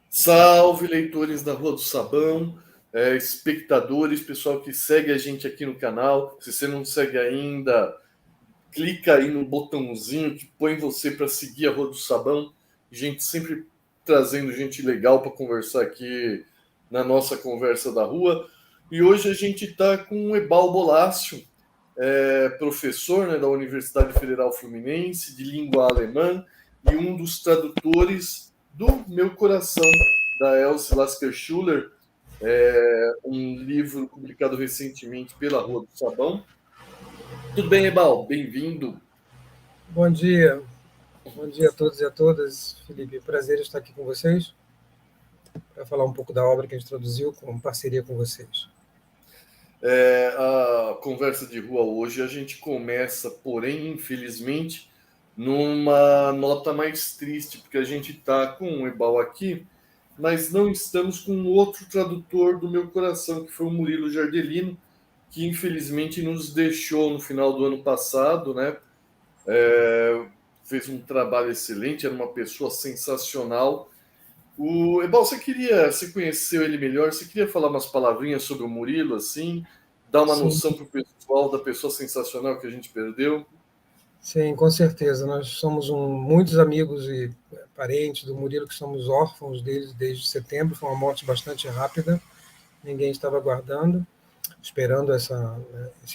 Salve, leitores da Rua do Sabão, espectadores, pessoal que segue a gente aqui no canal. Se você não segue ainda, clica aí no botãozinho que põe você para seguir a Rua do Sabão. Gente sempre trazendo gente legal para conversar aqui na nossa conversa da rua. E hoje a gente está com o Ebal Bolácio, professor, né, da Universidade Federal Fluminense de língua alemã e um dos tradutores do Meu Coração, da Else Lasker-Schuller, um livro publicado recentemente pela Rua do Sabão. Tudo bem, Ebal? Bem-vindo. Bom dia a todos e a todas, Felipe. Prazer estar aqui com vocês para falar um pouco da obra que a gente traduziu com parceria com vocês. A conversa de rua hoje a gente começa, porém, infelizmente, numa nota mais triste, porque a gente está com o Ebal aqui, mas não estamos com outro tradutor do Meu Coração, que foi o Murilo Jardelino, que infelizmente nos deixou no final do ano passado, né? Fez um trabalho excelente, era uma pessoa sensacional. O Ebal, você conheceu ele melhor? Você queria falar umas palavrinhas sobre o Murilo, assim, dar uma Sim, noção para o pessoal da pessoa sensacional que a gente perdeu? sim, com certeza. Nós somos muitos amigos e parentes do Murilo que somos órfãos dele desde setembro. Foi uma morte bastante rápida. Ninguém estava aguardando, esperando esse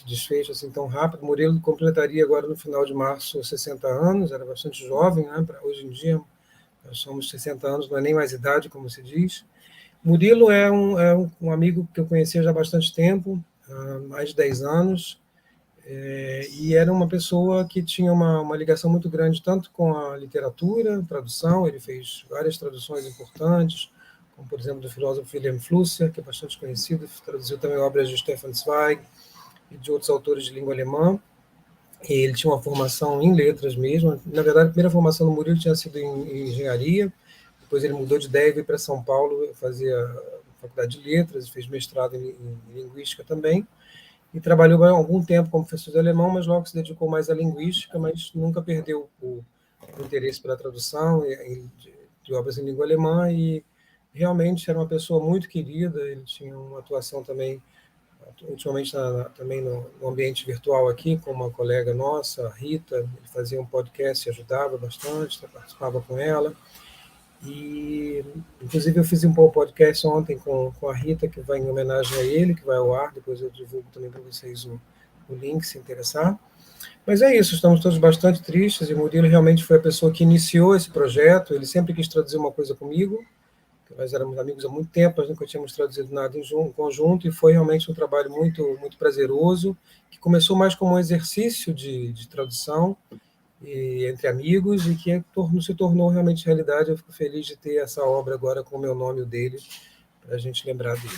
desfecho assim tão rápido. Murilo completaria agora no final de março 60 anos. Era bastante jovem, né? Hoje em dia nós somos 60 anos, não é nem mais idade, como se diz. Murilo é um amigo que eu conhecia já há bastante tempo, há mais de 10 anos, e era uma pessoa que tinha uma ligação muito grande tanto com a literatura, tradução. Ele fez várias traduções importantes, como, por exemplo, do filósofo Wilhelm Flusser, que é bastante conhecido, traduziu também obras de Stefan Zweig e de outros autores de língua alemã. E ele tinha uma formação em letras mesmo. Na verdade, a primeira formação do Murilo tinha sido em engenharia. Depois ele mudou de ideia e veio para São Paulo fazer a faculdade de letras, fez mestrado em linguística também, e trabalhou há algum tempo como professor de alemão, mas logo se dedicou mais à linguística, mas nunca perdeu o interesse pela tradução de obras em língua alemã, e realmente era uma pessoa muito querida. Ele tinha uma atuação também, ultimamente, também no ambiente virtual aqui, com uma colega nossa, a Rita. Ele fazia um podcast e ajudava bastante, participava com ela. E, inclusive, eu fiz um podcast ontem com a Rita, que vai em homenagem a ele, que vai ao ar. Depois eu divulgo também para vocês o link, se interessar. Mas é isso, estamos todos bastante tristes, e o Murilo realmente foi a pessoa que iniciou esse projeto. Ele sempre quis traduzir uma coisa comigo, nós éramos amigos há muito tempo, nós nunca tínhamos traduzido nada em conjunto, e foi realmente um trabalho muito, muito prazeroso, que começou mais como um exercício de tradução entre amigos, e que se tornou realmente realidade. Eu fico feliz de ter essa obra agora com o meu nome e o dele, para a gente lembrar dele.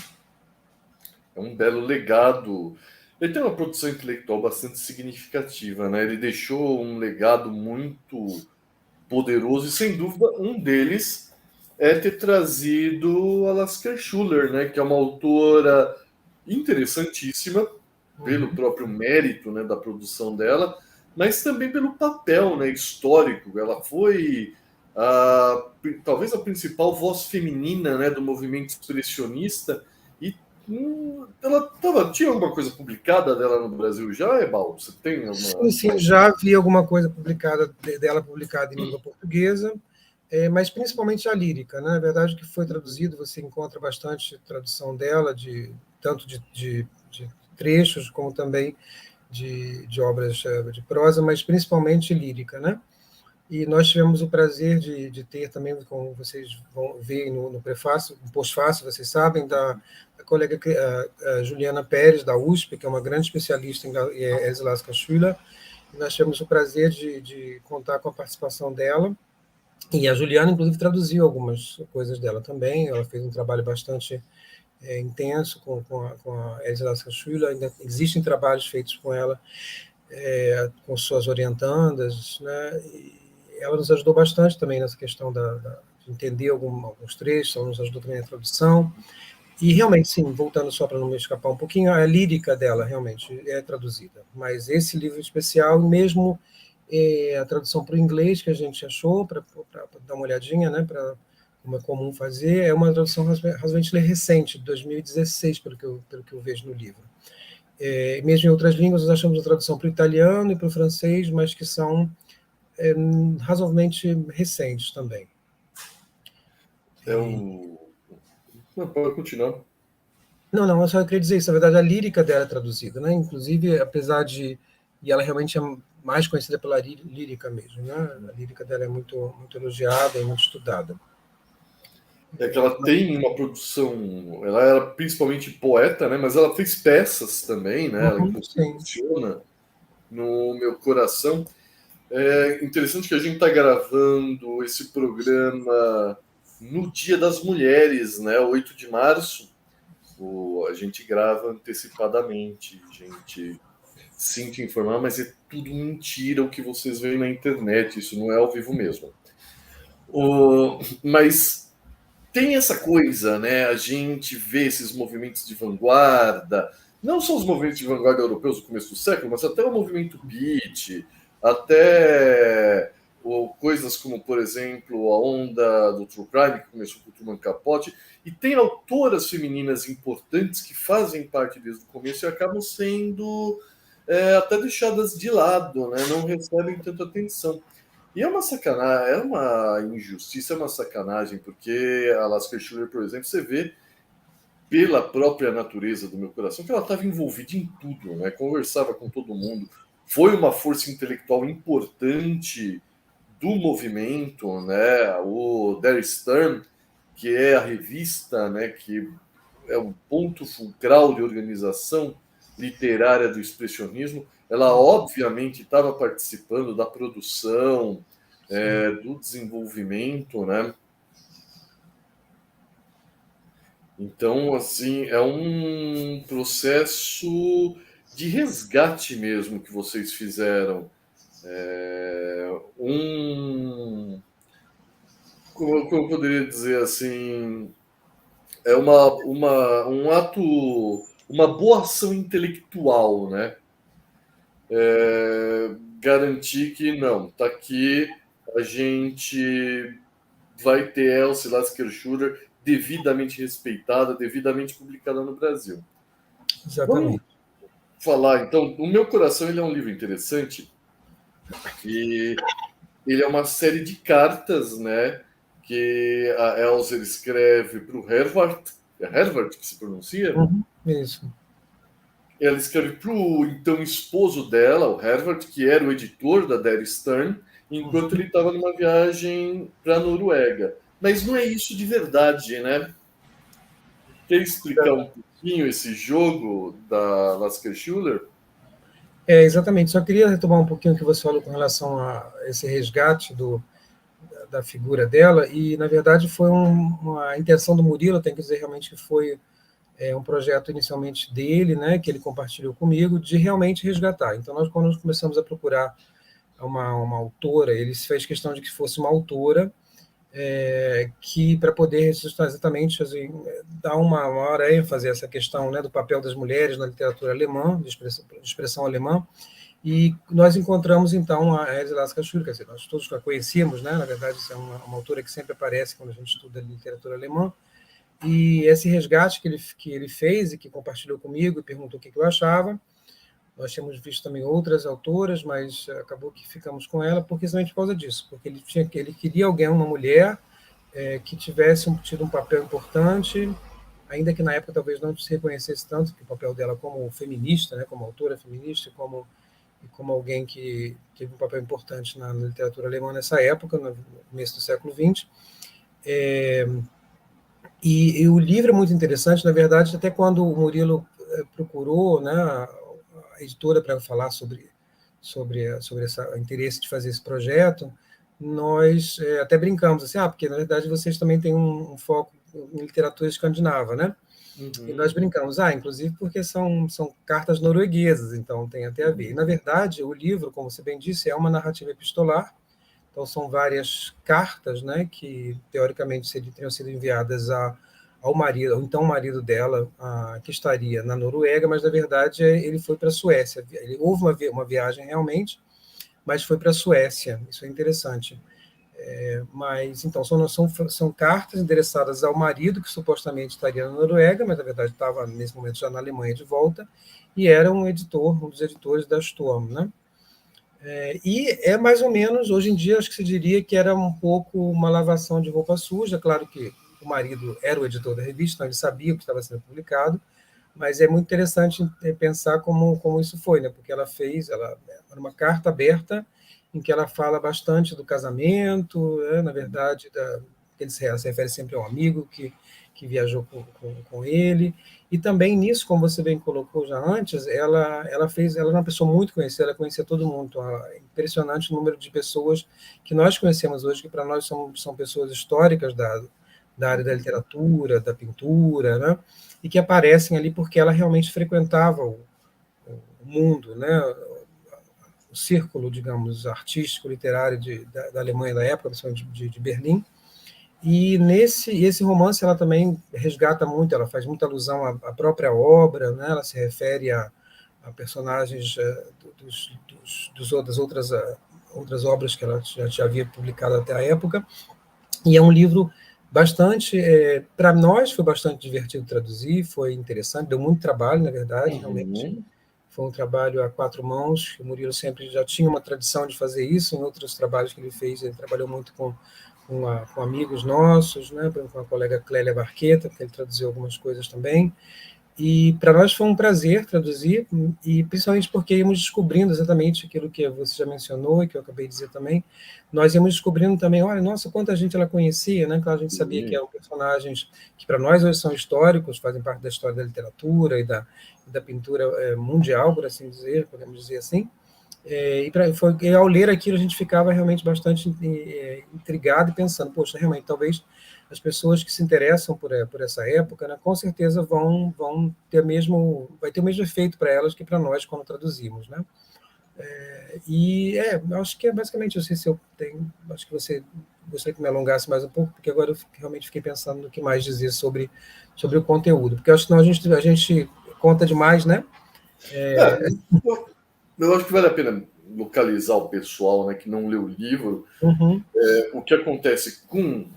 É um belo legado. Ele tem uma produção intelectual bastante significativa, né? Ele deixou um legado muito poderoso e, sem dúvida, um deles é ter trazido a Lasker Schuller, né? Que é uma autora interessantíssima pelo próprio mérito, né, da produção dela, mas também pelo papel, né, histórico. Ela foi talvez a principal voz feminina, né, do movimento expressionista, e tinha alguma coisa publicada dela no Brasil já, Ebal? Você tem alguma? Sim, já vi alguma coisa dela publicada em língua portuguesa, mas principalmente a lírica, né? Na verdade, o que foi traduzido, você encontra bastante tradução dela, tanto de trechos, como também de obras de prosa, mas principalmente lírica, né? E nós tivemos o prazer de ter também, como vocês vão ver no prefácio, no pós-fácio, vocês sabem, da colega a Juliana Pérez, da USP, que é uma grande especialista em Eslasca Schüler. Nós tivemos o prazer de contar com a participação dela, e a Juliana, inclusive, traduziu algumas coisas dela também. Ela fez um trabalho bastante intenso com a Eslasca Schüler. Ainda existem trabalhos feitos com ela, com suas orientandas, né? E ela nos ajudou bastante também nessa questão de entender alguns trechos. Ela nos ajudou também na tradução. E realmente, sim, voltando só para não me escapar um pouquinho, a lírica dela realmente é traduzida. Mas esse livro especial, mesmo a tradução para o inglês que a gente achou, para dar uma olhadinha, né, para como é comum fazer, é uma tradução razoavelmente recente, de 2016, pelo que eu vejo no livro. Mesmo em outras línguas, nós achamos a tradução para o italiano e para o francês, mas que são razoavelmente recentes também. Não, pode continuar. Não, eu só queria dizer isso. Na verdade, a lírica dela é traduzida, né? Inclusive, apesar de... E ela realmente é mais conhecida pela lírica mesmo, né? A lírica dela é muito, muito elogiada e muito estudada. É que ela tem uma produção... Ela era principalmente poeta, né? Mas ela fez peças também, né? Ela funciona no meu coração. É interessante que a gente está gravando esse programa no Dia das Mulheres, né? 8 de março. A gente grava antecipadamente, a gente sinto informar, mas é tudo mentira o que vocês veem na internet, isso não é ao vivo mesmo. Mas tem essa coisa, né? A gente vê esses movimentos de vanguarda, não só os movimentos de vanguarda europeus do começo do século, mas até o movimento beat, até coisas como, por exemplo, a onda do True Crime, que começou com o Truman Capote, e tem autoras femininas importantes que fazem parte desde o começo e acabam sendo até deixadas de lado, né? Não recebem tanta atenção. E é uma sacanagem, é uma injustiça, é uma sacanagem, porque a Lasker Schuller, por exemplo, você vê pela própria natureza do meu coração que ela estava envolvida em tudo, né? Conversava com todo mundo, foi uma força intelectual importante do movimento, né? O Der Stern, que é a revista, né, que é um ponto fulcral de organização literária do expressionismo, ela obviamente estava participando da produção, do desenvolvimento, né? Então, assim, é um processo de resgate mesmo que vocês fizeram. Como eu poderia dizer assim, é um ato, uma boa ação intelectual, né? Garantir que não, tá aqui, a gente vai ter Elsie Lasker Schuller devidamente respeitada, devidamente publicada no Brasil. Exatamente. Vamos falar, então, O Meu Coração ele é um livro interessante, que ele é uma série de cartas, né, que a Elsa escreve para o Hervart, é Hervart que se pronuncia? Isso. Ela escreve para o então esposo dela, o Hervart, que era o editor da Der Stern, enquanto ele estava numa viagem para a Noruega. Mas não é isso de verdade, né? Quer explicar um pouquinho esse jogo da Lasker Schuller? Exatamente. Só queria retomar um pouquinho o que você falou com relação a esse resgate da figura dela, e, na verdade, foi uma intenção do Murilo, tenho que dizer realmente que foi um projeto inicialmente dele, né, que ele compartilhou comigo, de realmente resgatar. Então, quando nós começamos a procurar uma autora, ele fez questão de que fosse uma autora que, para poder ressuscitar exatamente, assim, dar uma maior ênfase a essa questão, né, do papel das mulheres na literatura alemã, de expressão alemã, e nós encontramos, então, a Elsa Lasker Schuller, quer dizer, nós todos a conhecíamos, né, na verdade, isso é uma autora que sempre aparece quando a gente estuda literatura alemã, e esse resgate que ele fez e que compartilhou comigo e perguntou o que eu achava. Nós tínhamos visto também outras autoras, mas acabou que ficamos com ela exatamente por causa disso, porque ele queria uma mulher que tivesse tido um papel importante, ainda que na época talvez não se reconhecesse tanto que o papel dela como feminista, né, como autora feminista, como alguém que teve um papel importante na literatura alemã nessa época, no começo do século XX. E o livro é muito interessante, na verdade, até quando o Murilo procurou, né, a editora para falar sobre esse interesse de fazer esse projeto, nós até brincamos assim, porque na verdade vocês também têm um foco em literatura escandinava, né? E nós brincamos, inclusive porque são cartas norueguesas, então tem até a ver. E, na verdade, o livro, como você bem disse, é uma narrativa epistolar, então são várias cartas, né, que teoricamente teriam sido enviadas ao marido, ou então o marido dela, que estaria na Noruega, mas na verdade ele foi para a Suécia. Houve uma viagem realmente, mas foi para a Suécia. Isso é interessante. Mas, então, são cartas endereçadas ao marido, que supostamente estaria na Noruega, mas, na verdade, estava, nesse momento, já na Alemanha de volta, e era um dos editores da Storm, né? E é mais ou menos, hoje em dia, acho que se diria que era um pouco uma lavação de roupa suja. Claro que o marido era o editor da revista, então ele sabia o que estava sendo publicado, mas é muito interessante pensar como isso foi, né? Porque ela era uma carta aberta em que ela fala bastante do casamento, né? Na verdade, ele se refere sempre a um amigo que viajou com ele, e também nisso, como você bem colocou já antes, ela é uma pessoa muito conhecida, ela conhecia todo mundo. Então, é impressionante o número de pessoas que nós conhecemos hoje, que para nós são pessoas históricas da área da literatura, da pintura, né? E que aparecem ali porque ela realmente frequentava o mundo, né? O círculo, digamos, artístico, literário da Alemanha da época, principalmente de Berlim. E esse romance ela também resgata muito, ela faz muita alusão à própria obra, né? Ela se refere a personagens das outras obras que ela já havia publicado até a época. E é um livro bastante, para nós foi bastante divertido traduzir, foi interessante, deu muito trabalho, na verdade, realmente. Foi um trabalho a quatro mãos. O Murilo sempre já tinha uma tradição de fazer isso. Em outros trabalhos que ele fez, ele trabalhou muito com amigos nossos, né? Com a colega Clélia Barqueta, que ele traduziu algumas coisas também. E para nós foi um prazer traduzir, e principalmente porque íamos descobrindo exatamente aquilo que você já mencionou e que eu acabei de dizer também. Nós íamos descobrindo também, olha, nossa, quanta gente ela conhecia, né? Claro, a gente sabia que eram personagens que para nós hoje são históricos, fazem parte da história da literatura e da pintura mundial, por assim dizer, podemos dizer assim. E ao ler aquilo a gente ficava realmente bastante intrigado e pensando, poxa, realmente, talvez as pessoas que se interessam por essa época, né, com certeza vão ter vai ter o mesmo efeito para elas que para nós quando traduzimos, né? Acho que é basicamente isso. Acho que você gostaria que me alongasse mais um pouco, porque agora eu realmente fiquei pensando no que mais dizer sobre o conteúdo, porque acho que senão a gente conta demais, né? Eu acho que vale a pena localizar o pessoal, né, que não leu o livro. Uhum. O que acontece com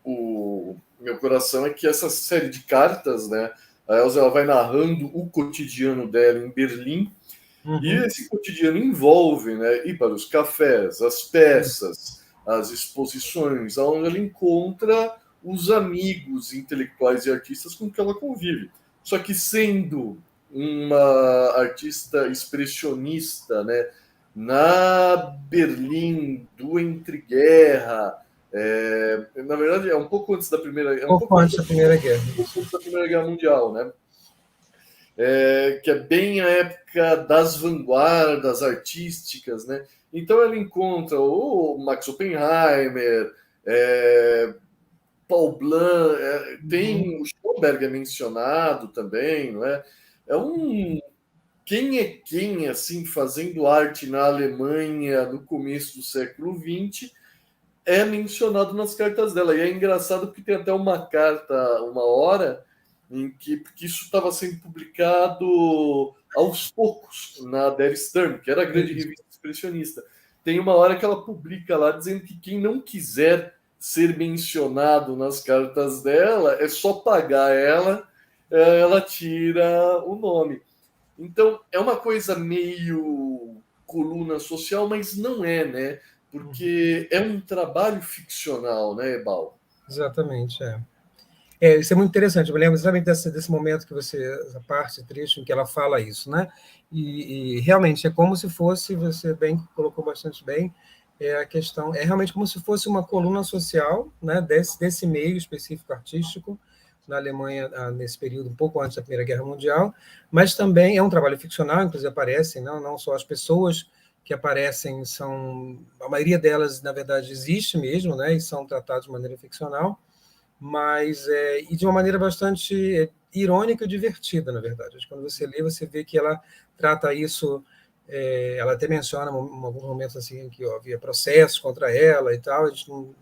o meu coração é que essa série de cartas, né, a Elsa ela vai narrando o cotidiano dela em Berlim, e esse cotidiano envolve, né, ir para os cafés, as peças, as exposições, onde ela encontra os amigos intelectuais e artistas com que ela convive. Só que sendo uma artista expressionista, né, na Berlim do entreguerra, na verdade é um pouco antes da Primeira Guerra, pouco antes da Primeira Guerra. Um pouco antes da Primeira Guerra Mundial, né? Que é bem a época das vanguardas artísticas, né? Então ela encontra o Max Oppenheimer, Paul Blanc, tem o Schoenberg é mencionado também, não é? Quem é quem, assim, fazendo arte na Alemanha no começo do século XX é mencionado nas cartas dela. E é engraçado porque tem até uma carta, uma hora, em que porque isso estava sendo publicado aos poucos na Der Stern, que era a grande revista expressionista. Tem uma hora que ela publica lá dizendo que quem não quiser ser mencionado nas cartas dela é só pagar ela tira o nome. Então, é uma coisa meio coluna social, mas não é, né? Porque é um trabalho ficcional, né, Ebal? Exatamente, isso é muito interessante. Eu me lembro exatamente desse momento essa parte trecho em que ela fala isso, né? E realmente é como se fosse, você bem colocou bastante bem, a questão é realmente como se fosse uma coluna social, né? Desse meio específico artístico na Alemanha nesse período um pouco antes da Primeira Guerra Mundial, mas também é um trabalho ficcional, inclusive aparecem não só as pessoas que aparecem a maioria delas na verdade existe mesmo, né? E são tratadas de maneira ficcional, mas e de uma maneira bastante irônica e divertida, na verdade. Quando você lê, você vê que ela trata isso, ela até menciona em alguns momentos assim que havia processos contra ela e tal, a gente não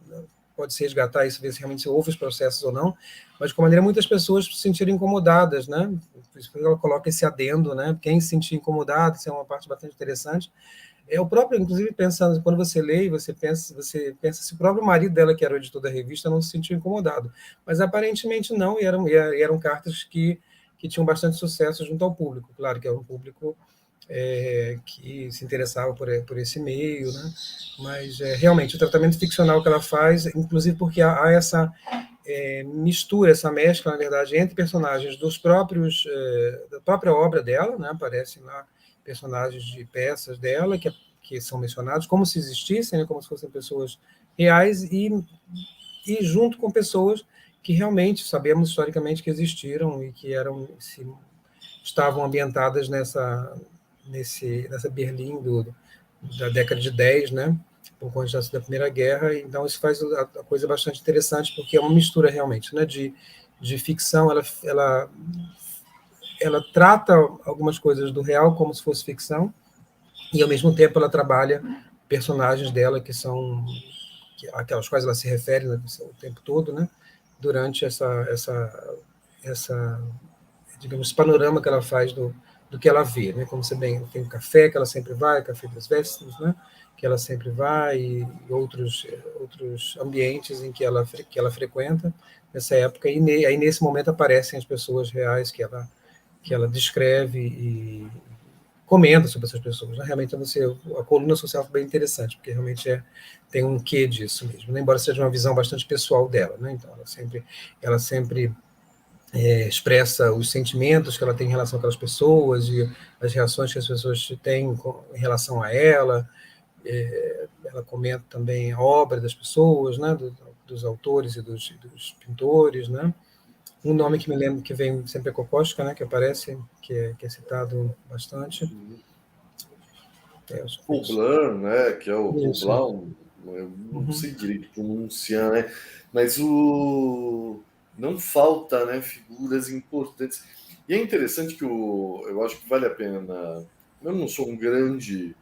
pode se resgatar isso, ver se realmente houve os processos ou não, mas de uma maneira muitas pessoas se sentiram incomodadas, né? Por isso que ela coloca esse adendo, né? Quem se sentir incomodado, isso é uma parte bastante interessante, É o próprio, inclusive, pensando, quando você lê, você pensa se o próprio marido dela, que era o editor da revista, não se sentiu incomodado. Mas aparentemente não, e eram cartas que tinham bastante sucesso junto ao público. Claro que era um público que se interessava por esse meio, né? Mas realmente o tratamento ficcional que ela faz, inclusive porque há essa mistura, essa mescla, na verdade, entre personagens da própria obra dela, né? Aparecem lá personagens de peças dela que são mencionados como se existissem, né? Como se fossem pessoas reais e junto com pessoas que realmente sabemos historicamente que existiram e que estavam ambientadas nessa Berlim da década de 10, né? Por conta da Primeira Guerra. Então, isso faz a coisa bastante interessante, porque é uma mistura realmente, né? De ficção. Ela trata algumas coisas do real como se fosse ficção, e, ao mesmo tempo, ela trabalha personagens dela aquelas quais ela se refere, né, o tempo todo, né? Durante essa digamos, panorama que ela faz do que ela vê, né? Como você bem tem o café que ela sempre vai, Café das Vestas, né? Que ela sempre vai, e outros ambientes em que ela frequenta nessa época, e aí nesse momento aparecem as pessoas reais que ela descreve e comenta sobre essas pessoas, né? Realmente a coluna social foi bem interessante, porque realmente tem um quê disso mesmo, né? Embora seja uma visão bastante pessoal dela, né? Então ela sempre expressa os sentimentos que ela tem em relação àquelas pessoas e as reações que as pessoas têm em relação a ela. Ela comenta também a obra das pessoas, né, dos autores e dos pintores, né. Um nome que me lembro que vem sempre é Kokoschka, né, que aparece, que é citado bastante. Poblan, né? Que é o Isso. Poblan, eu não sei direito pronunciar, né? Mas não falta, né, figuras importantes. E é interessante que eu acho que vale a pena. Eu não sou um grande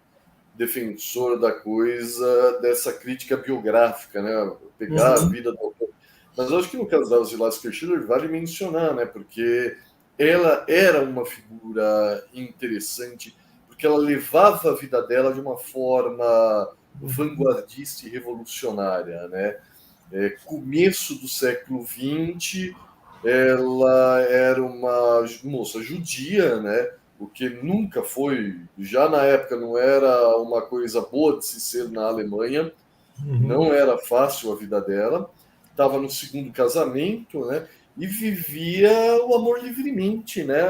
defensor da coisa dessa crítica biográfica, né? Pegar a vida do autor. Mas eu acho que no caso da Zilawska Schiller vale mencionar, né? Porque ela era uma figura interessante, porque ela levava a vida dela de uma forma vanguardista e revolucionária, né? Começo do século XX, ela era uma moça judia, né? O que nunca foi, já na época não era uma coisa boa de se ser na Alemanha, não era fácil a vida dela, estava no segundo casamento, né? E vivia o amor livremente, né?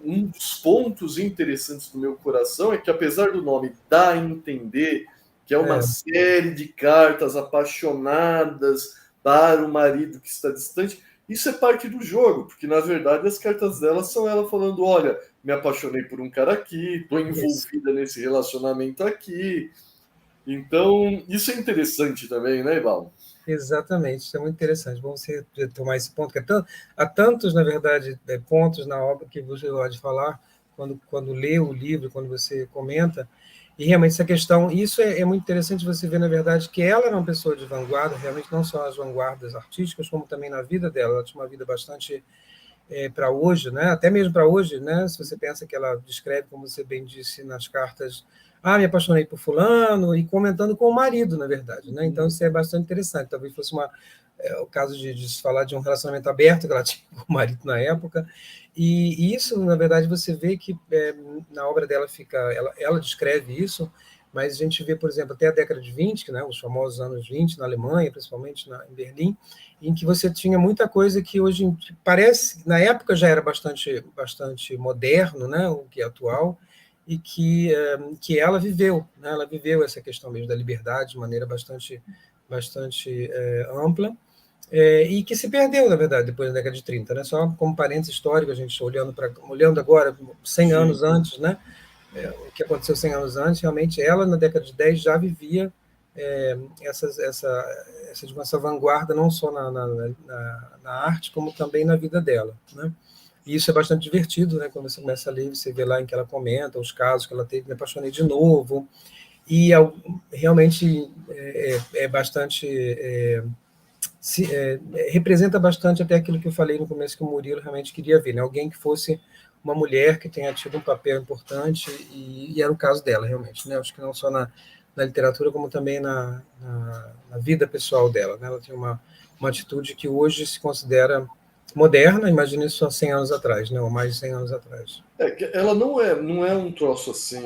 Um dos pontos interessantes do meu coração é que, apesar do nome dar a entender que é uma série de cartas apaixonadas para o marido que está distante, isso é parte do jogo, porque na verdade as cartas dela são ela falando: olha, me apaixonei por um cara aqui, estou envolvida nesse relacionamento aqui. Então, isso é interessante também, né, Ival? Exatamente, isso é muito interessante. Bom você tomar esse ponto, que há tantos, na verdade, pontos na obra que você pode falar quando lê o livro, quando você comenta, e realmente essa questão, isso é muito interessante você ver, na verdade, que ela era uma pessoa de vanguarda, realmente não só nas vanguardas artísticas, como também na vida dela. Ela tinha uma vida bastante para hoje, né? Até mesmo para hoje, né? Se você pensa que ela descreve, como você bem disse nas cartas, me apaixonei por fulano, e comentando com o marido, na verdade, né? Então isso é bastante interessante. Talvez fosse o caso de se falar de um relacionamento aberto que ela tinha com o marido na época, e isso, na verdade, você vê que na obra dela ela descreve isso, mas a gente vê, por exemplo, até a década de 20, né, os famosos anos 20 na Alemanha, principalmente em Berlim, em que você tinha muita coisa que hoje parece, na época já era bastante moderno, né, o que é atual, e que ela viveu, né, ela viveu essa questão mesmo da liberdade de maneira bastante ampla, e que se perdeu, na verdade, depois da década de 30, né? Só como parênteses histórico, a gente olhando agora, 100 anos antes, né? O que aconteceu 100 anos antes, realmente ela, na década de 10, já vivia essa vanguarda, não só na arte, como também na vida dela, né? E isso é bastante divertido, né? Quando você começa a ler, você vê lá em que ela comenta os casos que ela teve, me apaixonei de novo, e realmente bastante... representa bastante até aquilo que eu falei no começo, que o Murilo realmente queria ver, né? Alguém que fosse uma mulher que tenha tido um papel importante, e era o caso dela, realmente, né? Acho que não só na literatura, como também na vida pessoal dela, né? Ela tem uma atitude que hoje se considera moderna, imagina isso há 100 anos atrás, né? Ou mais de 100 anos atrás. Que ela não é um troço assim,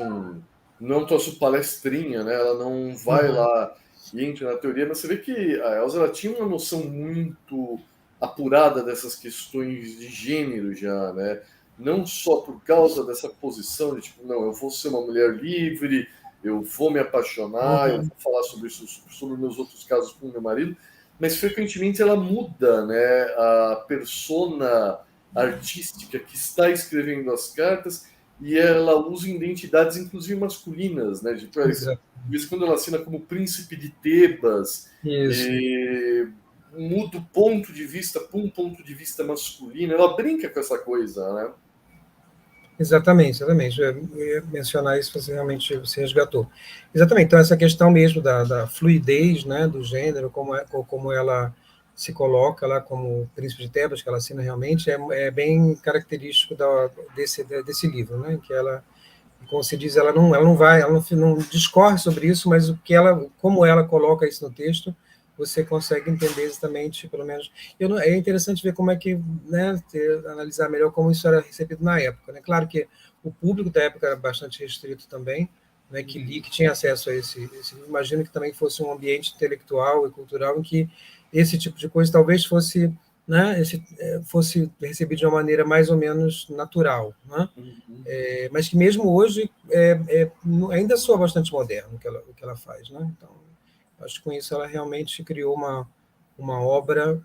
não é um troço palestrinha, né? Ela não vai Uhum, lá e entra na teoria, mas você vê que a Elsa ela tinha uma noção muito apurada dessas questões de gênero já, né? Não só por causa dessa posição de tipo, não, eu vou ser uma mulher livre, eu vou me apaixonar, eu uhum, vou falar sobre isso, sobre meus outros casos com meu marido, mas frequentemente ela muda, né? A persona artística que está escrevendo as cartas e ela usa identidades, inclusive masculinas, né? De exato. vez em quando ela assina como Príncipe de Tebas Isso. e muda o ponto de vista para um ponto de vista masculino. Ela brinca com essa coisa, né? Exatamente, exatamente. Eu ia mencionar isso, você realmente se resgatou. Exatamente, então essa questão mesmo da fluidez, né, do gênero, como ela se coloca lá como Príncipe de Tebas, que ela assina realmente, é bem característico desse livro, né, que ela, como se diz, ela não discorre sobre isso, mas como ela coloca isso no texto, você consegue entender exatamente, pelo menos. É interessante ver como é que, né, analisar melhor como isso era recebido na época. Né? Claro que o público da época era bastante restrito também, né, que tinha acesso a esse. Imagino que também fosse um ambiente intelectual e cultural em que esse tipo de coisa talvez fosse, né, fosse recebido de uma maneira mais ou menos natural, né? Uhum. Mas que mesmo hoje ainda soa bastante moderno o que ela faz. Né? Então, acho que com isso ela realmente criou uma obra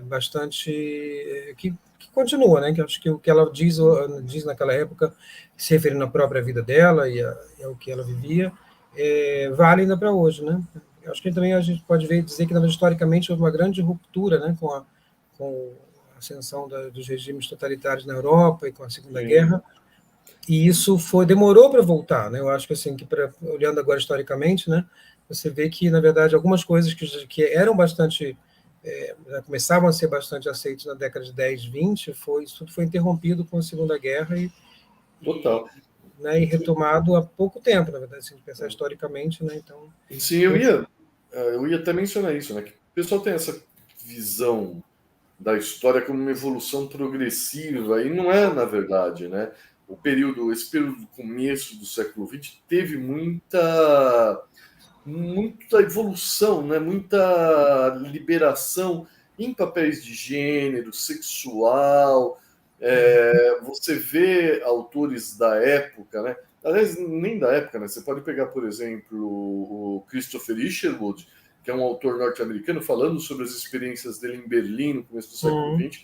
bastante que continua, né? Que acho que o que ela diz naquela época, se referindo à própria vida dela e ao que ela vivia, vale ainda para hoje, né? Acho que também a gente pode dizer que historicamente houve uma grande ruptura, né, com a ascensão dos regimes totalitários na Europa e com a Segunda Sim. Guerra, e isso demorou para voltar, né? Eu acho que assim olhando agora historicamente, né, você vê que na verdade algumas coisas que eram bastante começavam a ser bastante aceitos na década de 10, 20, isso tudo foi interrompido com a Segunda Guerra e, Total. né, e retomado há pouco tempo, na verdade, se a gente pensar historicamente, né? Então, Sim, eu ia até mencionar isso, né? Que o pessoal tem essa visão da história como uma evolução progressiva, e não é, na verdade, né? Esse período do começo do século XX teve muita evolução, né? Muita liberação em papéis de gênero, sexual. Você vê autores da época, né? Aliás, nem da época, né? Você pode pegar, por exemplo, o Christopher Isherwood, que é um autor norte-americano, falando sobre as experiências dele em Berlim no começo do século uhum, XX.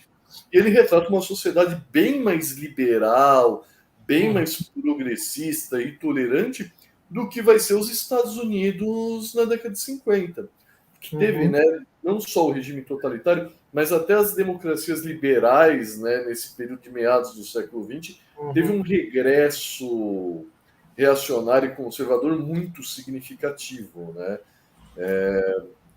E ele retrata uma sociedade bem mais liberal, bem uhum, mais progressista e tolerante do que vai ser os Estados Unidos na década de 50. Que teve, uhum, né, não só o regime totalitário, mas até as democracias liberais, né, nesse período de meados do século XX, teve uhum, um regresso reacionário e conservador muito significativo, né?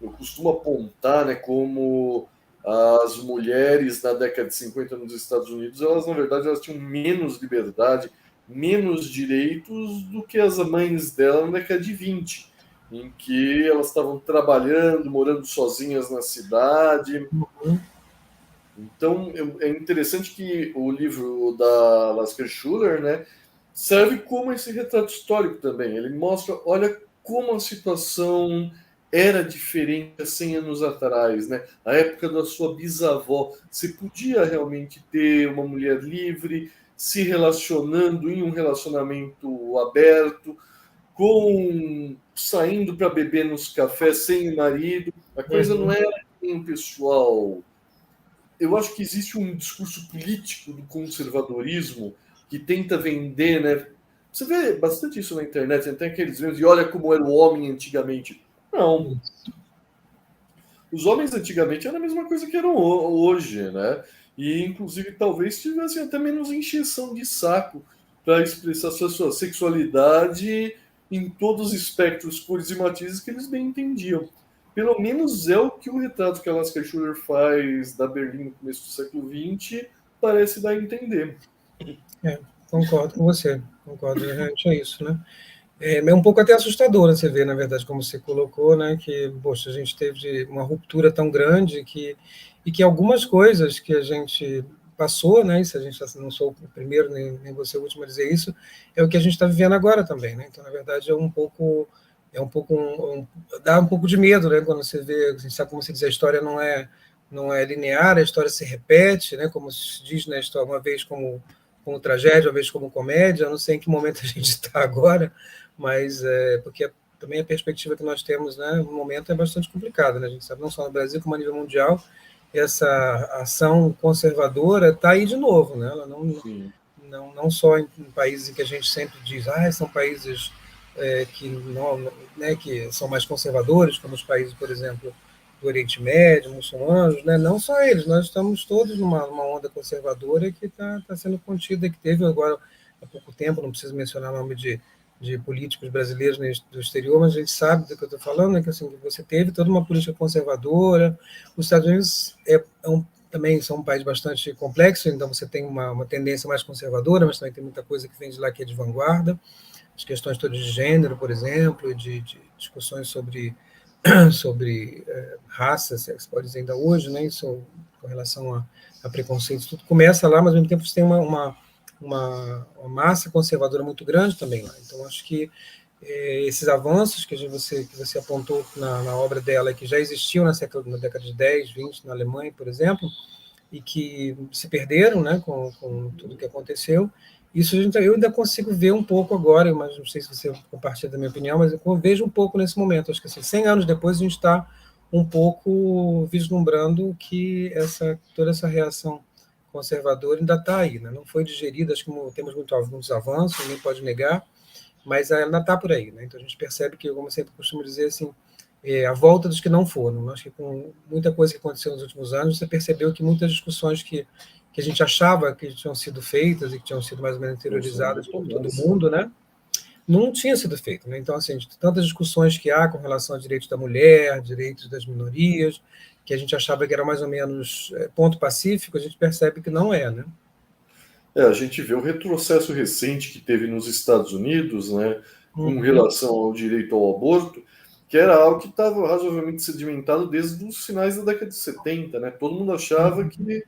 Eu costumo apontar, né, como as mulheres na década de 50 nos Estados Unidos, elas na verdade elas tinham menos liberdade, menos direitos do que as mães dela na década de 20, em que elas estavam trabalhando, morando sozinhas na cidade. uhum, Então é interessante que o livro da Lasker Schuller, né, serve como esse retrato histórico também. Ele mostra, olha como a situação era diferente há 100 anos atrás, né? A época da sua bisavó, você podia realmente ter uma mulher livre, se relacionando em um relacionamento aberto, com saindo para beber nos cafés sem o marido. A coisa não uhum. era um pessoal. Eu acho que existe um discurso político do conservadorismo que tenta vender, né? Você vê bastante isso na internet, tem aqueles memes de olha como era o homem antigamente. Não, os homens antigamente eram a mesma coisa que eram hoje, né? E inclusive talvez tivessem até menos encheção de saco para expressar sua sexualidade em todos os espectros, cores e matizes que eles bem entendiam. Pelo menos é o que o retrato que a Lasker Schuller faz da Berlim no começo do século XX parece dar a entender. Concordo com você, concordo, realmente é isso, né? É um pouco até assustador você ver, na verdade, como você colocou, né, que, poxa, a gente teve uma ruptura tão grande e que algumas coisas que a gente passou, né, se a gente não sou o primeiro, nem você o último a dizer isso, é o que a gente está vivendo agora também, né? Então, na verdade, dá um pouco de medo, né, quando você vê, a gente sabe como se diz, a história não é linear, a história se repete, né, como se diz na história, uma vez como tragédia, uma vez como comédia, eu não sei em que momento a gente está agora, mas porque também a perspectiva que nós temos, né, no momento é bastante complicada, né? A gente sabe não só no Brasil como a nível mundial, essa ação conservadora está aí de novo, né? Ela não só em países em que a gente sempre diz, são países que não, né, que são mais conservadores, como os países, por exemplo, do Oriente Médio, muçulmanos, né? Não só eles, nós estamos todos numa onda conservadora que está sendo contida, que teve agora há pouco tempo, não preciso mencionar o nome de políticos brasileiros do exterior, mas a gente sabe do que eu estou falando, né, que assim, você teve toda uma política conservadora. Os Estados Unidos também são um país bastante complexo, então você tem uma tendência mais conservadora, mas também tem muita coisa que vem de lá que é de vanguarda. As questões todas de gênero, por exemplo, de discussões sobre raça, se pode dizer ainda hoje, né, isso com relação a preconceitos, tudo começa lá, mas ao mesmo tempo você tem uma massa conservadora muito grande também lá. Então, acho que esses avanços que você apontou na obra dela, que já existiam na década de 10, 20, na Alemanha, por exemplo, e que se perderam, né, com tudo que aconteceu, isso eu ainda consigo ver um pouco agora, mas não sei se você compartilha da minha opinião, mas eu vejo um pouco nesse momento. Acho que assim, 100 anos depois a gente está um pouco vislumbrando que toda essa reação conservadora ainda está aí, né? Não foi digerida, acho que temos muitos avanços, ninguém pode negar, mas ainda está por aí, né? Então a gente percebe que, como eu sempre costumo dizer, assim, a volta dos que não foram. Acho que com muita coisa que aconteceu nos últimos anos, você percebeu que muitas discussões que a gente achava que tinham sido feitas e que tinham sido mais ou menos interiorizadas por todo mundo, né? Não tinha sido feito, né? Então, assim, tantas discussões que há com relação a direitos da mulher, direitos das minorias, que a gente achava que era mais ou menos ponto pacífico, a gente percebe que não é, né? A gente vê o retrocesso recente que teve nos Estados Unidos, né, com relação ao direito ao aborto, que era algo que estava razoavelmente sedimentado desde os finais da década de 70, né? Todo mundo achava que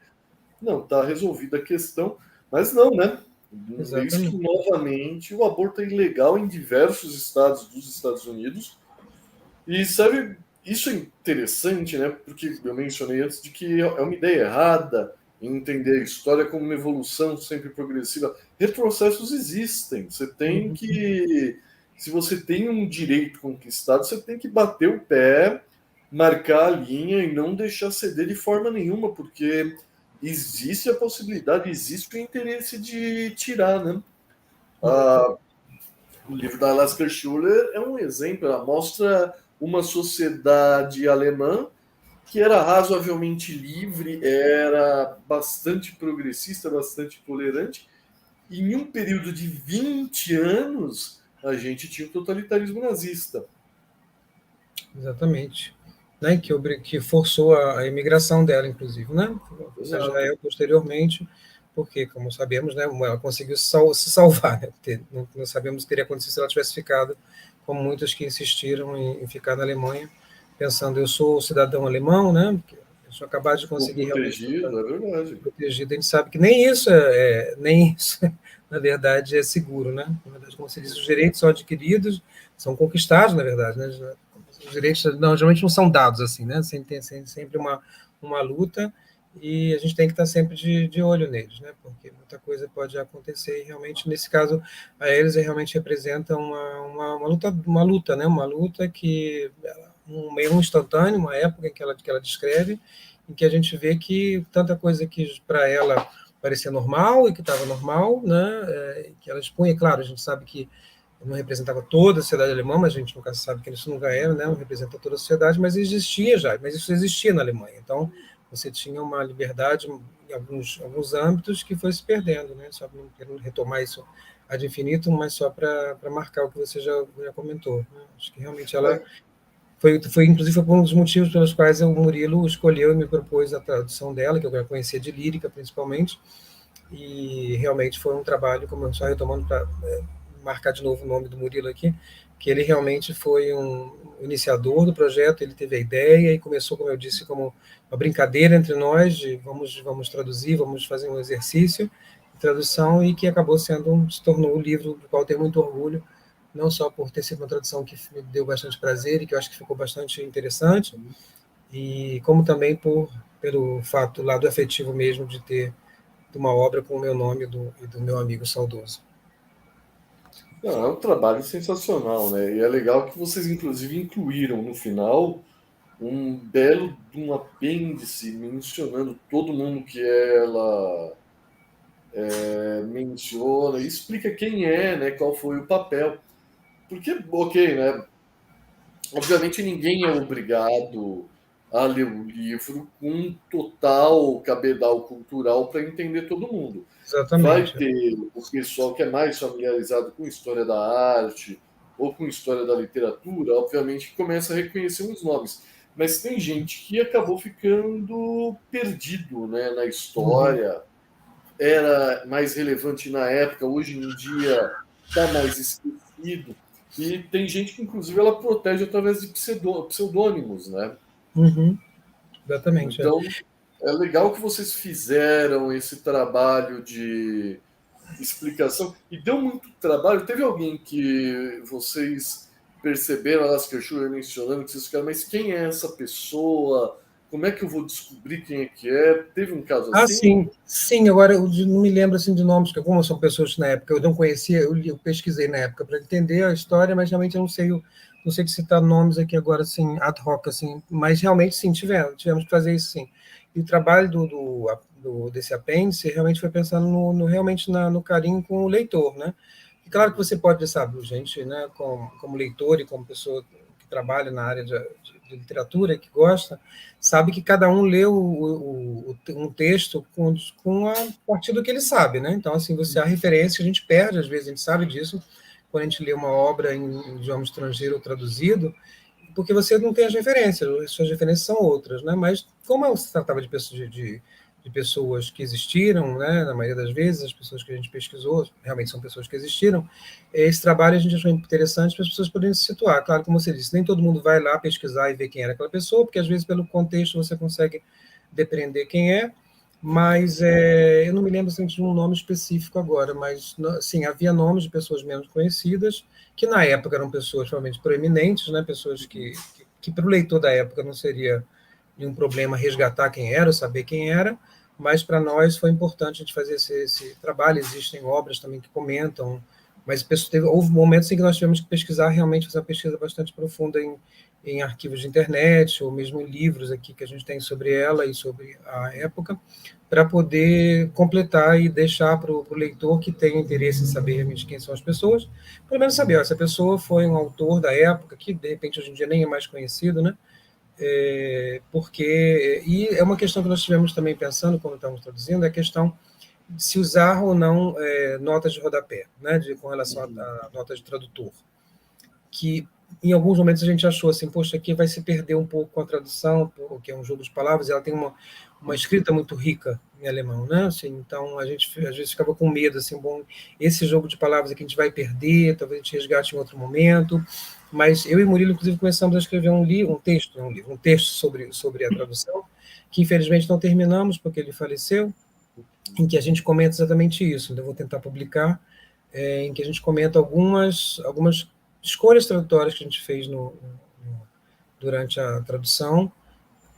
não, está resolvida a questão, mas não, né? Eis que novamente o aborto é ilegal em diversos estados dos Estados Unidos. E sabe, isso é interessante, né? Porque eu mencionei antes de que é uma ideia errada em entender a história como uma evolução sempre progressiva. Retrocessos existem. Você tem que, se você tem um direito conquistado, você tem que bater o pé, marcar a linha e não deixar ceder de forma nenhuma, porque existe a possibilidade, existe o interesse de tirar, né? O livro da Lasker Schuller é um exemplo, ela mostra uma sociedade alemã que era razoavelmente livre, era bastante progressista, bastante tolerante, e em um período de 20 anos a gente tinha o totalitarismo nazista. Exatamente. Né, que forçou a imigração dela, inclusive, né? Para Israel posteriormente, porque, como sabemos, né, ela conseguiu se salvar. Né? Não sabemos o que teria acontecido se ela tivesse ficado, como muitos que insistiram em ficar na Alemanha, pensando, eu sou cidadão alemão, né? Deixa eu acabar de conseguir protegido, realmente é verdade. Protegido. A gente sabe que nem isso, nem isso, na verdade, é seguro, né? Na verdade, como se diz, os direitos são adquiridos, são conquistados, na verdade, né? Os direitos geralmente não são dados assim, né? Tem sempre uma luta e a gente tem que estar sempre de olho neles, né? Porque muita coisa pode acontecer e realmente, nesse caso, eles realmente representam uma luta, né? Uma luta que um meio instantâneo, uma época em que ela descreve, em que a gente vê que tanta coisa que para ela parecia normal e que estava normal, né? Que ela expunha, claro, a gente sabe que não representava toda a sociedade alemã, mas a gente nunca sabe que isso nunca era, né? Não representa toda a sociedade, mas existia já, mas isso existia na Alemanha. Então, você tinha uma liberdade em alguns âmbitos que foi se perdendo, né? Só não quero retomar isso ad infinitum, mas só para marcar o que você já comentou. Né? Acho que realmente ela inclusive, foi um dos motivos pelos quais o Murilo escolheu e me propôs a tradução dela, que eu já conhecia de lírica, principalmente, e realmente foi um trabalho, como eu só retomando para marcar de novo o nome do Murilo aqui, que ele realmente foi um iniciador do projeto, ele teve a ideia e começou, como eu disse, como uma brincadeira entre nós, de vamos traduzir, vamos fazer um exercício de tradução, e que acabou se tornou um livro do qual eu tenho muito orgulho, não só por ter sido uma tradução que me deu bastante prazer e que eu acho que ficou bastante interessante, e como também pelo fato, lado afetivo mesmo, de ter uma obra com o meu nome e do meu amigo saudoso. Não, é um trabalho sensacional, né? E é legal que vocês, inclusive, incluíram no final um belo de um apêndice mencionando todo mundo que ela menciona e explica quem é, né? Qual foi o papel. Porque, ok, né? Obviamente ninguém é obrigado a ler o livro com total cabedal cultural para entender todo mundo. Vai Exatamente. ter o pessoal que é mais familiarizado com história da arte ou com história da literatura, obviamente que começa a reconhecer uns nomes. Mas tem gente que acabou ficando perdido, né, na Uhum. história, era mais relevante na época, hoje em dia está mais esquecido. E tem gente que, inclusive, ela protege através de pseudônimos, né? Uhum. Exatamente. É. Então, é legal que vocês fizeram esse trabalho de explicação. E deu muito trabalho. Teve alguém que vocês perceberam, elas que eu mencionando, que vocês ficaram, mas quem é essa pessoa? Como é que eu vou descobrir quem é que é? Teve um caso Ah, assim? sim, sim. Agora eu não me lembro assim de nomes, porque como são pessoas que na época eu não conhecia, eu pesquisei na época para entender a história, mas realmente eu não sei de citar nomes aqui agora assim ad hoc assim, mas realmente sim tivemos que fazer isso sim. E o trabalho desse apêndice realmente foi pensando realmente no carinho com o leitor, né? E claro que você pode, sabe, gente, né, como leitor e como pessoa que trabalha na área de literatura, que gosta, sabe que cada um lê um texto a partir do que ele sabe, né? Então, assim, você há referência, a gente perde, às vezes, a gente sabe disso, quando a gente lê uma obra em idioma estrangeiro ou traduzido, porque você não tem as referências, as suas referências são outras, né? Mas como se tratava de pessoas que existiram, né? Na maioria das vezes, as pessoas que a gente pesquisou realmente são pessoas que existiram, esse trabalho a gente achou interessante para as pessoas poderem se situar. Claro, como você disse, nem todo mundo vai lá pesquisar e ver quem era aquela pessoa, porque às vezes pelo contexto você consegue depreender quem é, mas eu não me lembro assim, de um nome específico agora, mas sim, havia nomes de pessoas menos conhecidas, que na época eram pessoas realmente proeminentes, né, pessoas que para o leitor da época não seria nenhum problema resgatar quem era, saber quem era, mas para nós foi importante a gente fazer esse trabalho. Existem obras também que comentam, mas houve momentos em que nós tivemos que pesquisar, realmente fazer uma pesquisa bastante profunda em arquivos de internet, ou mesmo em livros aqui que a gente tem sobre ela e sobre a época, para poder completar e deixar para o leitor que tem interesse em saber realmente quem são as pessoas, pelo menos saber, ó, essa pessoa foi um autor da época, que de repente hoje em dia nem é mais conhecido, né? E é uma questão que nós tivemos também pensando quando estávamos traduzindo, é a questão de se usar ou não notas de rodapé, né, com relação a notas de tradutor, que em alguns momentos a gente achou assim, poxa, aqui vai se perder um pouco com a tradução, porque é um jogo de palavras, ela tem uma escrita muito rica em alemão, né? Assim, então a gente às vezes ficava com medo, assim, bom, esse jogo de palavras aqui a gente vai perder, talvez a gente resgate em outro momento. Mas eu e Murilo, inclusive, começamos a escrever um texto sobre a tradução, que infelizmente não terminamos porque ele faleceu, em que a gente comenta exatamente isso. Então, eu vou tentar publicar, em que a gente comenta algumas escolhas tradutórias que a gente fez durante a tradução,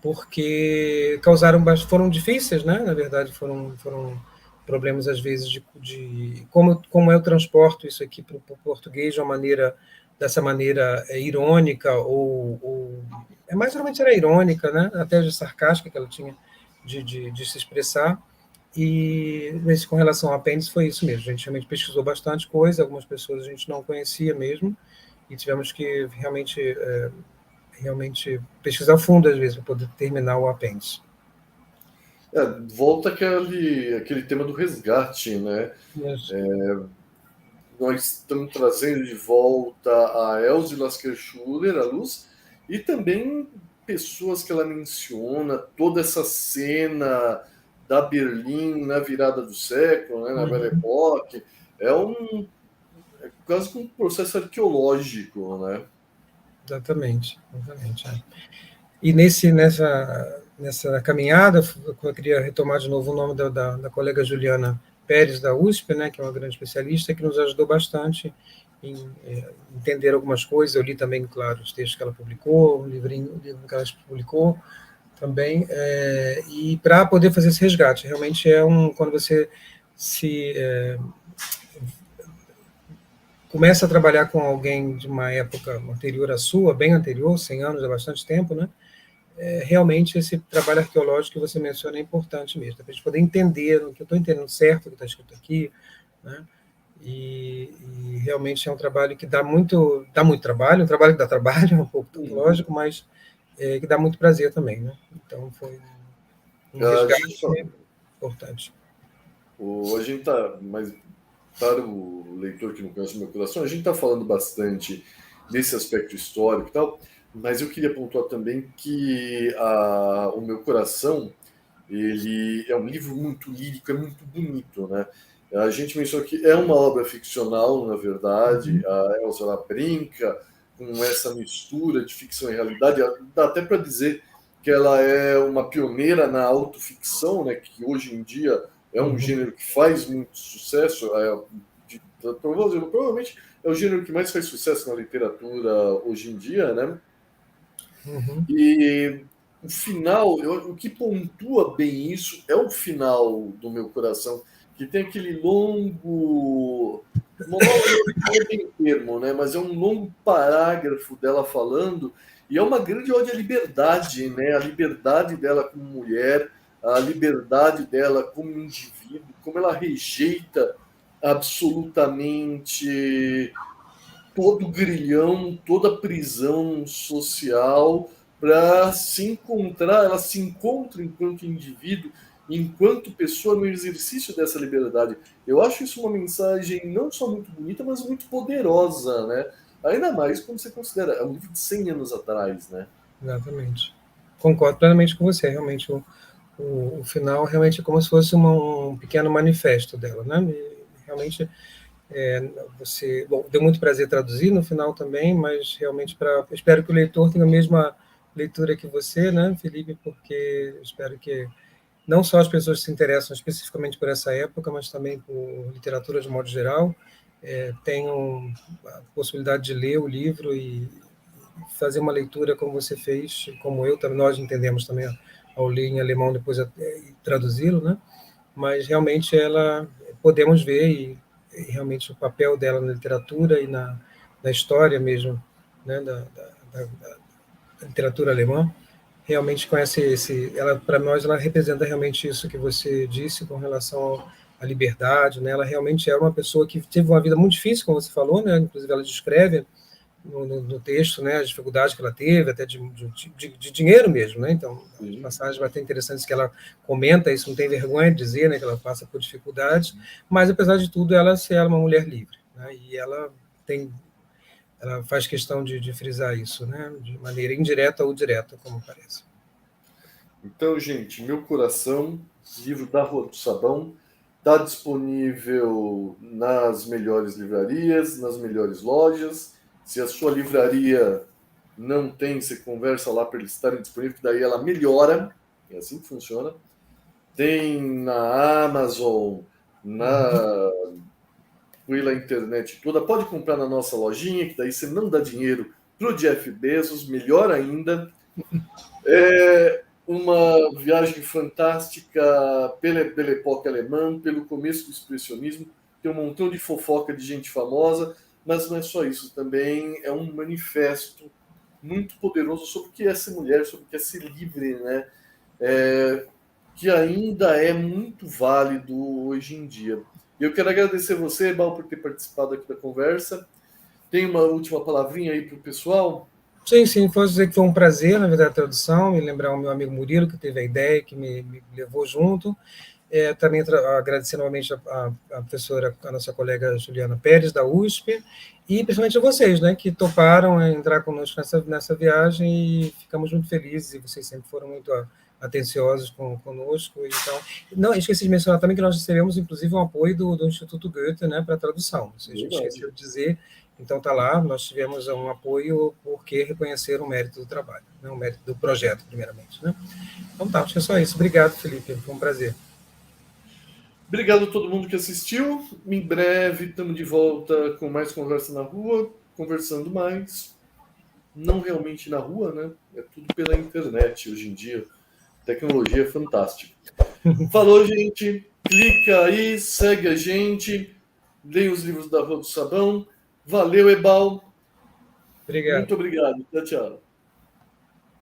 porque foram difíceis, né? Na verdade, foram problemas às vezes de como eu transporto isso aqui para o português de uma maneira dessa maneira irônica ou mais ou menos era irônica, né? Até de sarcástica que ela tinha de se expressar. E com relação ao apêndice foi isso mesmo. A gente realmente pesquisou bastante coisa, algumas pessoas a gente não conhecia mesmo e tivemos que realmente pesquisar fundo às vezes para poder terminar o apêndice. Volta aquele tema do resgate, né? Isso. Nós estamos trazendo de volta a Elze Lasker-Schuller à luz e também pessoas que ela menciona, toda essa cena da Berlim na virada do século, né, na Belle Époque. É quase que um processo arqueológico, né? Exatamente, exatamente. E nessa caminhada, eu queria retomar de novo o nome da colega Juliana Pérez, da USP, né, que é uma grande especialista, que nos ajudou bastante em entender algumas coisas. Eu li também, claro, os textos que ela publicou, o livro que ela publicou também, e para poder fazer esse resgate. Realmente quando você começa a trabalhar com alguém de uma época anterior à sua, bem anterior, 100 anos é bastante tempo, né? Realmente esse trabalho arqueológico que você menciona é importante mesmo, para a gente poder entender o que eu estou entendendo certo, o que está escrito aqui, né? E realmente é um trabalho que dá muito trabalho, um trabalho que dá trabalho, um pouco tautológico, mas que dá muito prazer também, né? Então foi um resgate importante. A gente está, mas para o leitor que não conhece o meu coração, a gente está falando bastante desse aspecto histórico e tal, mas eu queria pontuar também que o meu coração, ele é um livro muito lírico, é muito bonito, né? A gente mencionou que é uma obra ficcional, na verdade. A Elsa, ela brinca com essa mistura de ficção e realidade. Dá até para dizer que ela é uma pioneira na autoficção, né? Que hoje em dia é um gênero que faz muito sucesso. Provavelmente é o gênero que mais faz sucesso na literatura hoje em dia, né? E o final, o que pontua bem isso é o final do meu coração, que tem aquele longo. Monólogo não é bem termo, né? Mas é um longo parágrafo dela falando, e é uma grande ode à liberdade, né? A liberdade dela como mulher, a liberdade dela como indivíduo, como ela rejeita absolutamente todo grilhão, toda prisão social para se encontrar, ela se encontra enquanto indivíduo, enquanto pessoa no exercício dessa liberdade. Eu acho isso uma mensagem não só muito bonita, mas muito poderosa, né? Ainda mais quando você considera, é um livro de 100 anos atrás, né? Exatamente. Concordo plenamente com você, realmente o final realmente é como se fosse um pequeno manifesto dela, né? E realmente deu muito prazer traduzir no final também, mas realmente espero que o leitor tenha a mesma leitura que você, né, Felipe, porque espero que não só as pessoas que se interessam especificamente por essa época, mas também por literatura de modo geral, tenham a possibilidade de ler o livro e fazer uma leitura como você fez, como eu, também nós entendemos também ao ler em alemão, depois traduzi-lo, né? Mas realmente podemos ver e realmente o papel dela na literatura e na história mesmo, né, da literatura alemã, realmente conhece ela, para nós, ela representa realmente isso que você disse com relação à liberdade, né? Ela realmente era uma pessoa que teve uma vida muito difícil, como você falou, né? Inclusive ela descreve no texto, né, as dificuldades que ela teve, até de dinheiro mesmo, né? Então, as passagens bastante interessantes que ela comenta, isso não tem vergonha de dizer, né, que ela passa por dificuldades, mas apesar de tudo, ela é uma mulher livre, né? E ela faz questão de frisar isso, né, de maneira indireta ou direta, como parece. Então, gente, Meu Coração, livro da Rua do Sabão, está disponível nas melhores livrarias, nas melhores lojas. Se a sua livraria não tem, você conversa lá para eles estarem disponíveis, que daí ela melhora. É assim que funciona. Tem na Amazon, pela internet toda. Pode comprar na nossa lojinha, que daí você não dá dinheiro para o Jeff Bezos, melhor ainda. É uma viagem fantástica pela época alemã, pelo começo do expressionismo. Tem um montão de fofoca de gente famosa, mas não é só isso. Também é um manifesto muito poderoso sobre o que é ser mulher, sobre o que é ser livre, né? Que ainda é muito válido hoje em dia. E eu quero agradecer você, Bal, por ter participado aqui da conversa. Tem uma última palavrinha aí para o pessoal? Sim, posso dizer que foi um prazer, na verdade, a tradução, e lembrar o meu amigo Murilo, que teve a ideia, que me levou junto. Também agradecer novamente a professora, a nossa colega Juliana Pérez, da USP, e principalmente a vocês, né, que toparam entrar conosco nessa viagem, e ficamos muito felizes, e vocês sempre foram muito atenciosos conosco. Então, não, esqueci de mencionar também que nós recebemos, inclusive, um apoio do Instituto Goethe, né, para a tradução. A gente esqueceu de dizer, então está lá, nós tivemos um apoio porque reconheceram o mérito do trabalho, né, o mérito do projeto, primeiramente. Né? Então tá, acho que é só isso. Obrigado, Felipe, foi um prazer. Obrigado a todo mundo que assistiu. Em breve estamos de volta com mais conversa na rua, conversando mais. Não realmente na rua, né? É tudo pela internet hoje em dia. Tecnologia é fantástica. Falou, gente. Clica aí, segue a gente. Leia os livros da Rua do Sabão. Valeu, Ebal. Obrigado. Muito obrigado. Tchau, tchau.